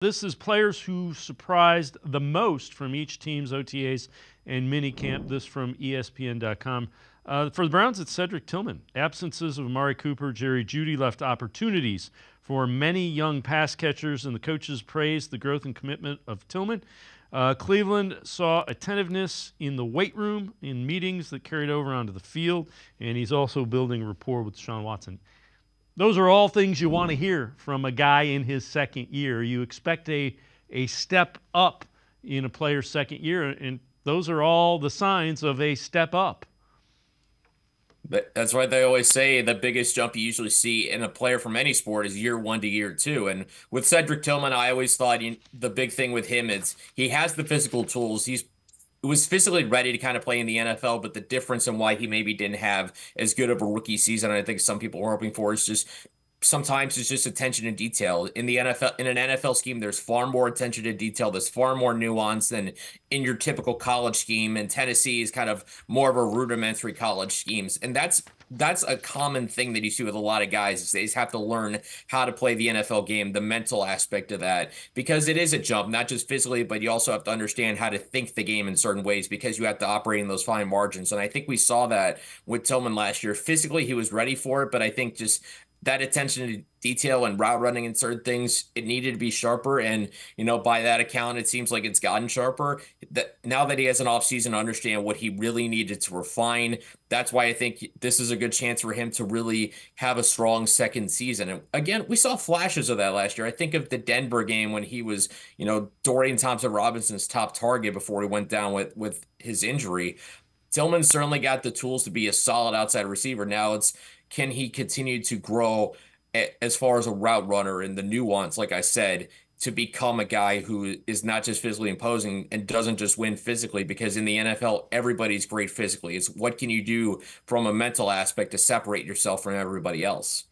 This is players who surprised the most from each team's OTAs and minicamp. This from ESPN.com. For the Browns, it's Cedric Tillman. Absences of Amari Cooper, Jerry Jeudy left opportunities for many young pass catchers, and the coaches praised the growth and commitment of Tillman. Cleveland saw attentiveness in the weight room in meetings that carried over onto the field, and he's also building rapport with Sean Watson. Those are all things you want to hear from a guy in his second year. You expect a step up in a player's second year, and those are all the signs of a step up. That's why they always say the biggest jump you usually see in a player from any sport is year one to year two. And with Cedric Tillman, I always thought the big thing with him is he has the physical tools. He was physically ready to kind of play in the NFL, but the difference in why he maybe didn't have as good of a rookie season, I think some people were hoping for, is just sometimes it's just attention to detail. In the NFL, in an NFL scheme, there's far more attention to detail. There's far more nuance than in your typical college scheme. And Tennessee is kind of more of a rudimentary college schemes. And that's a common thing that you see with a lot of guys is they just have to learn how to play the NFL game, the mental aspect of that, because it is a jump, not just physically, but you also have to understand how to think the game in certain ways because you have to operate in those fine margins. And I think we saw that with Tillman last year. Physically, he was ready for it, but I think just that attention to detail and route running and certain things, it needed to be sharper. And, by that account, it seems like it's gotten sharper. That now that he has an offseason to understand what he really needed to refine, that's why I think this is a good chance for him to really have a strong second season. And again, we saw flashes of that last year. I think of the Denver game when he was, Dorian Thompson-Robinson's top target before he went down with his injury. Tillman certainly got the tools to be a solid outside receiver. Now it's, can he continue to grow as far as a route runner and the nuance, like I said, to become a guy who is not just physically imposing and doesn't just win physically, because in the NFL, everybody's great physically. It's what can you do from a mental aspect to separate yourself from everybody else?